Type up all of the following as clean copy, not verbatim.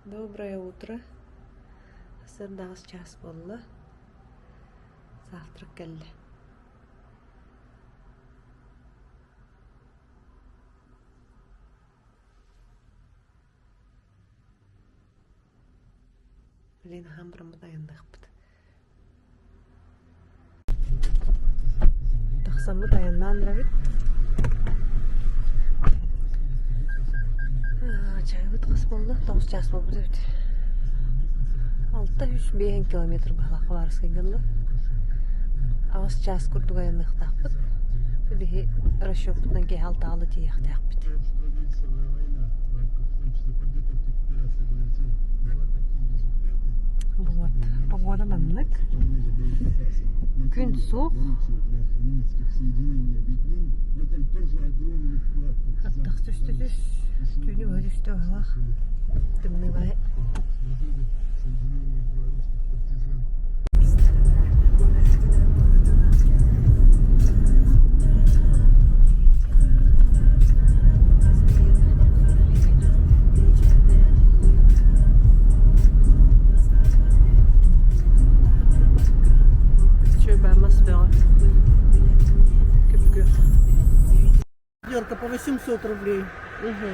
Доброе утро. Сырдағыз час болды. Завтрак келді. Блин, хамбырымы дайындық бұд. Тақсамы дайындан рәбет. Чай бұд қыс болды. 9 час болды өт. 6-5 километр бағлақы барыс кегілді. Ағыз час күрдіг айындықтақ бұд. Бігі расчет бұдан кей 6-6 тейіқтақ бұд. Вот, погода манлык. Күн соқ. Аттық түсті-түс. Түні өдісті олақ. Дымны бай. По 800 рублей. Угу.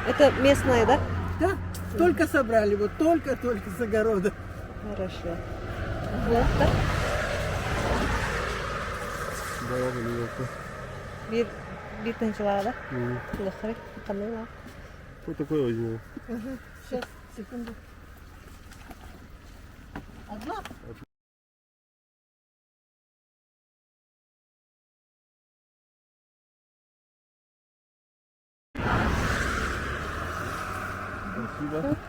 Это местная, да? Да, только собрали, вот только с огорода. Хорошо. Вот, да? Bir tanecikler da. Лохры, канала. Вот такой возьму. Сейчас, секунду. Одна?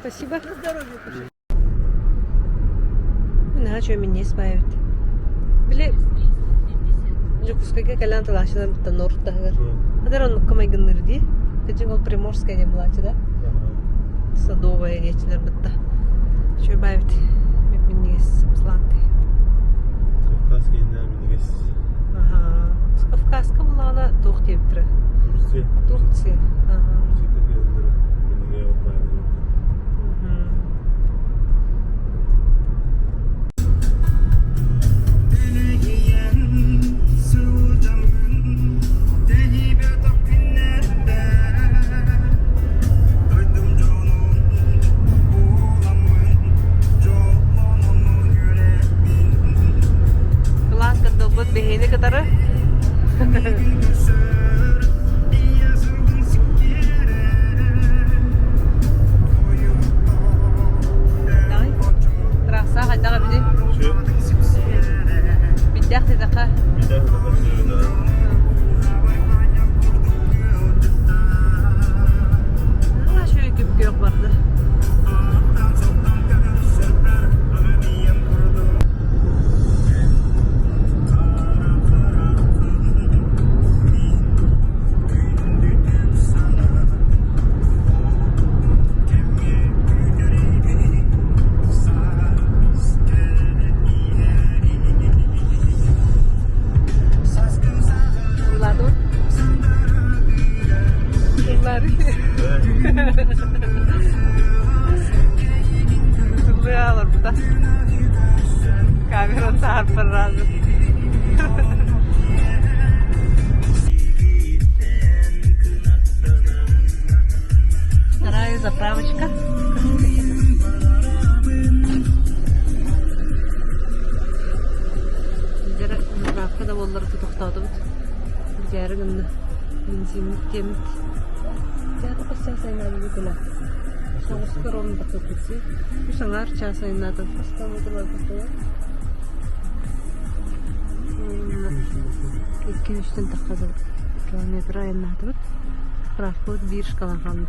Спасибо. На здоровье. На что меня спаивает? Били, Жукускайга калан талашынан бітті норттағыр. Адар он мұққамай гынырди. Кәжің ол Приморская не бұлачы, да? Садовая ечілер бітті. Что баивает? Мен негес сладкой. Кавказский, да, негес. Ага. С Кавказка была она тух тевтірі. Турция. Турция. Ага. Behini kadarı. Terasa ada apa sih? Bidak tidak kah? Bidak tidak. Ah, şöyle küp vardı. Tutuluyorlar burada. Kamera çarpır razı. Вторая заправочка. Заправка да боллары тоқтады бұд. Жәрі күнді бензинlik темет. Жәрі қысчан сайынады бүкілі. Соғысты ровно бақып кетсе. Күшіңар час сайынады. Қыстан өтілер бұқтылар. 2-3-тен таққазы километр айынады бұд. Справка бұд 1 шкалан қалды.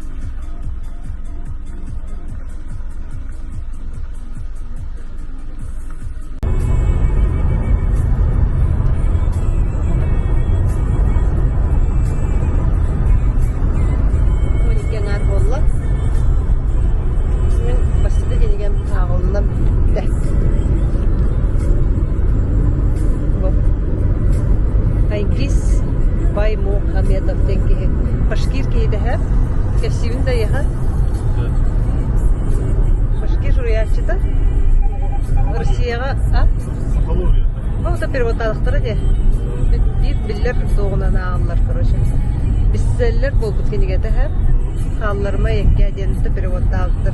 Бай Мухамедов деньги. Башкирки да, красивый да, я. Башкирияга, а? Сахалов я. Ну, да переводалыктары де. Биллер соғынан ағалар, короче. Бисселлер болбут кенегеті хэп. Халларыма екке аденті переводалыктыр.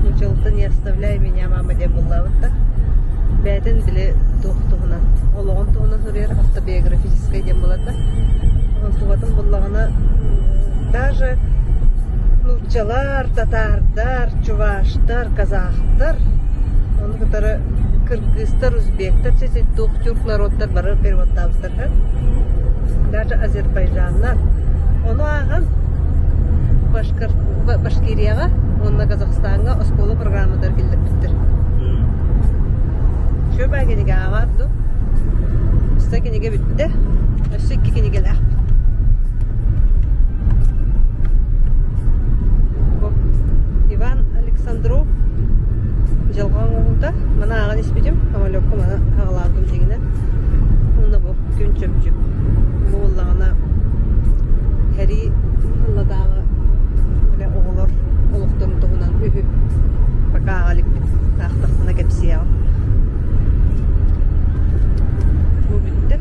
Училты не оставляй меня, мама, де буллавытта. Бәдін біле туқтығынан. Олығын туғынан сұрер автобиографической дем болады. Туғатын бұллағына даже нучалар, татардар, чуваштар, казахтар, оны кытары кыргызстар, узбектар, чеси туқ тюрк народтар бары переводтабыздар. Даже Азербайжаннар. Оны аған Башкирияға, онына Казахстанға осколы программадар келдік біттір. Шөп әгенеге ағабды. Үсті кенеге бітті. Үсті екі кенеге ләқ. Иван Александров жалған оғылда. Мана аған еспедім. Амалёпқа мана ағалардым дегені. Оны бұл күн чөпчік. Бұл олағына кәрі Алладағы оғылар олықтың тұғынан үхі. Бақа ағалік тақтықтына кәпсия. Бұл бітті.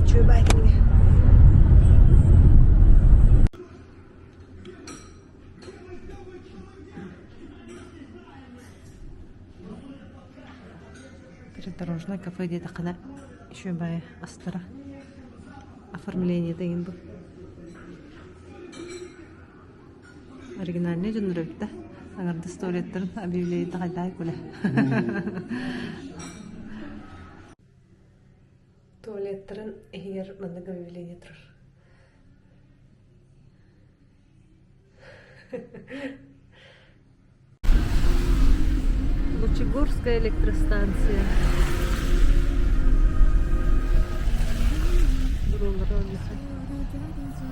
Чөп әкімге. Придорожное кафе дейді қана. Шөп әй астыра. Оформление деген бұл. Оригинальный жөндөр өтті. Ағарды стореттірін объявлейді қайдай көлі. Туалеттерін егер маңдық объявление тұрыр. Лучегорская электростанция. $1 olacak.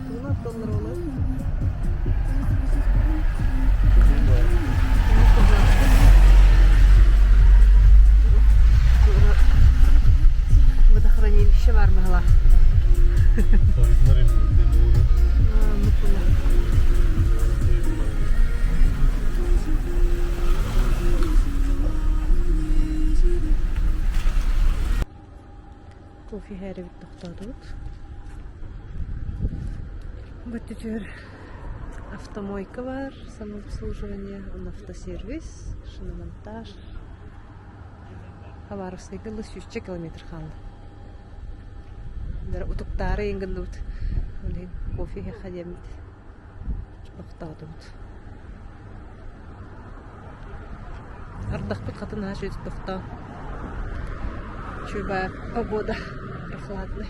$1 olur. Водохранилище var mı hala? Bunlar evinde. Mutlu. Kofi her bir toxtadık. Бөтетер автомойка var, самообслуживание, автосервис, шиномонтаж. Хабаровскайга 100 километр қалды. Дара утуктары енгенде бут. Оле кофеге хадемит. Тоқтады бут. Ардақ бут қатына жөйді тоқта. Чуба погода прохладная.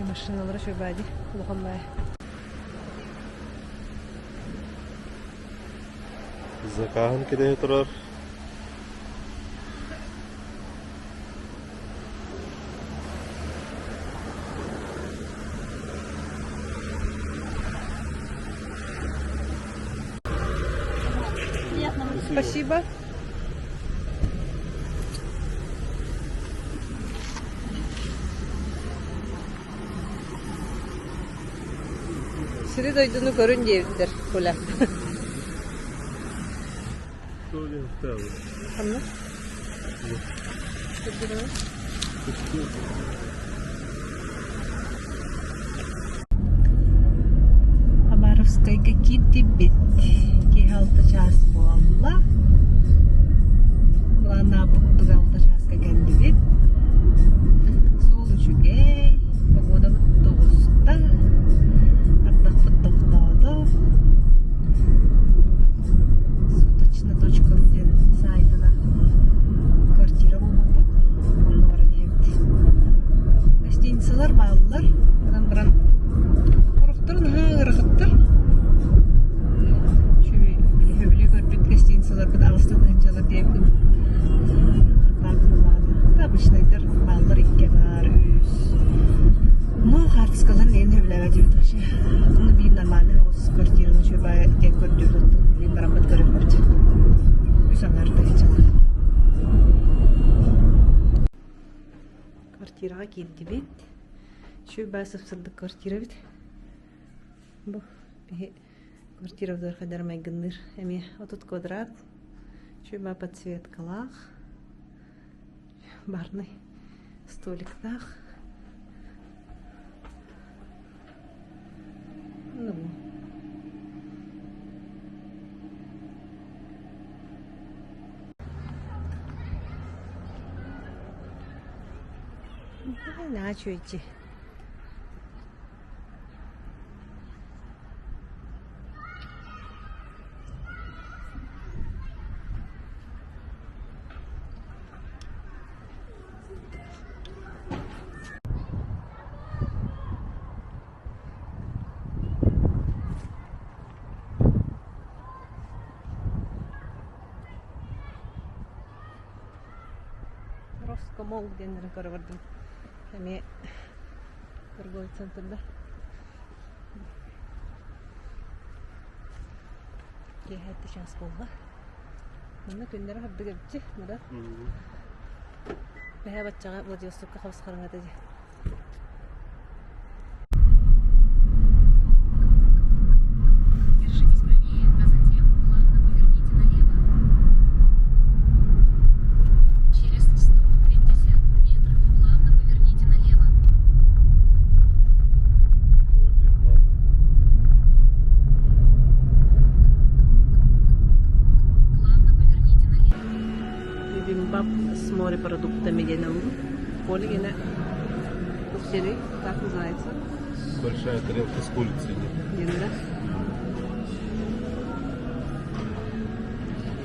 Машиналары шөбәді, ұлғанбай. Закағын кеде тұрар. Спасибо. Siri doyduğunu görünce evdir kula. Tamam. Хабаровскайга китибит. Кихалты час болла. Лана бұқтығалты часқа кәндібит. Сол үшігей. Погода тоғызда. Суточная точка сайтына квартира болмаппыт. Онны бара диэбит. Гостиницалар бааллар. Баран короктор ырахыттыр. Хөбүле көрбүт гостиницалар бит агыстан анчалар диэбит. Обычныйдыр бааллар икке бар үз. Но хартскалар нен хөбүлеге дебит вообще. Оны бир нормальный квартираны чөбай ден көрдүрдүк. Барамат көрөмөт. Үсаңарда хичала. Квартирага келди бит. Чүбә сыпсырдык квартира бит. Бу бе квартира в кадар майгынныр. Эми отут квадрат. Чүбә подсветкалах. Барный столиктах. Ну. На чё идти? Роскомол денерин көрүп Эми торговый центрда кехетти шанс болду. Мына күндөрү хабды кепчи, мында. Бәһә батчага Владивостокка кабыскарга деди. Держитесь правее, а затем плавно поверните налево. Через 150 метров плавно поверните налево. Плавно поверните налево. Бимбап с морепродуктами денем. Поле гене. Кусели, как называется? Большая тарелка с курицей. Денда.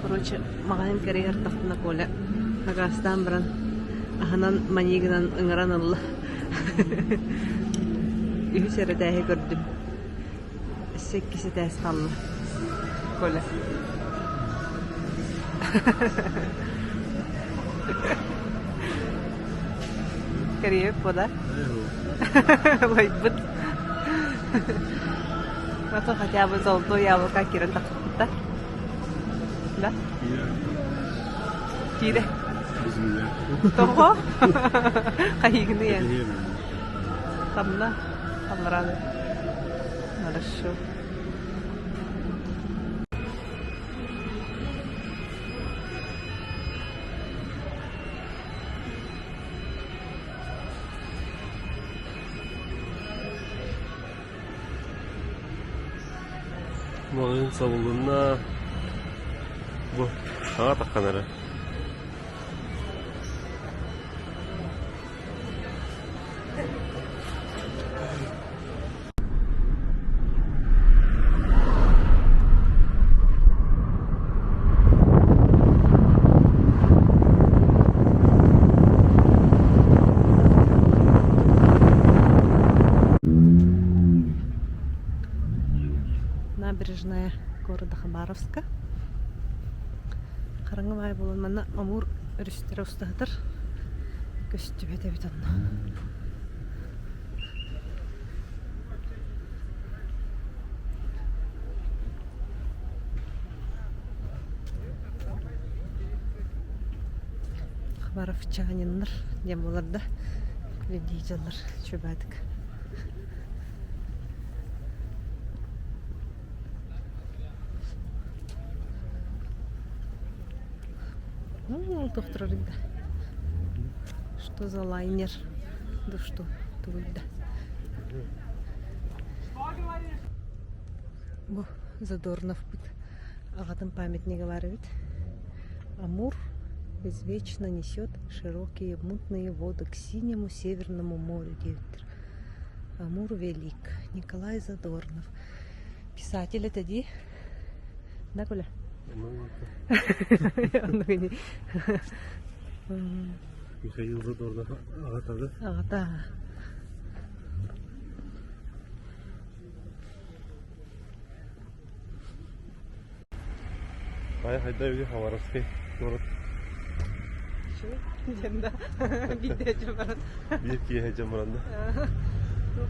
Короче, магазин карьер тахтына коля. Агастан бран. Аханан манигынан ыңыран алла. Үһү сере тәһи көрдүм. Секкиси тәс қалла. Коля. Карьер пода. Лайбыт. Мата хотя бы золотое яблоко кирен тахтыта. Да? Кире. Того? Кайгны я. Хамна. Хамрады. Хорошо. Магазин салонына bu sağa takkan ara. Набережная города Хабаровска. Караңгы бай болон мана Амур өрүстөрү устатыр. Көстүбөтө бит анна. Хабаровчаниннер дем буларда күлөдийжалар чөбәдик. Доктор Рыда. Что за лайнер? Да что? Туда. Бу Задорнов бит. Агатын памятниги бар бит. Амур безвечно несет широкие мутные воды к синему Северному морю. Амур велик. Николай Задорнов. Писатель это ди? Да, Коля? Михаил Задорнов ағатады. Ағата. Хайда үйде Хабаровский город. Жанда. Биде жамарат. Bir kiye jamranda.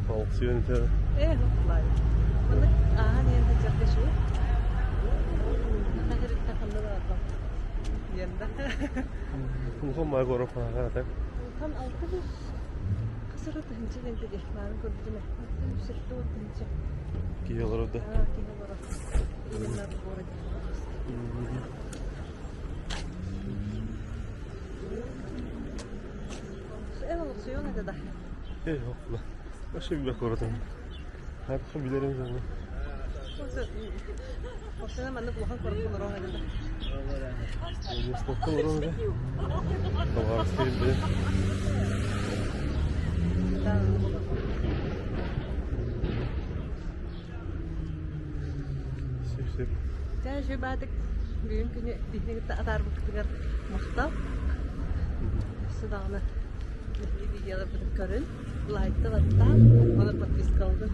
Fonksiyon ete. Лай. Ага, не это чакешу. Хазирта хандала ба. Жанда. Мухам май город фага так. Хан алтыбыз. Сыры тынчы ленте де. Барын көрдүме. Сырты вот тынчы. Киелер орда. Киһи бара. Именно в городе. Эвол суйон эде да. Yok lan. Başka bir bak orada. Her şey bilirim zaten. Osana mandı kulahan korkun oraya eде да. Ne stokta var orada? Tamam, isteyim bile. Sip. Тää syy päätek gün günü dihne atar bıktıgar maqtal. Sıdağına videolar bıtık görün. Like'ta batta. Ona подписка aldım.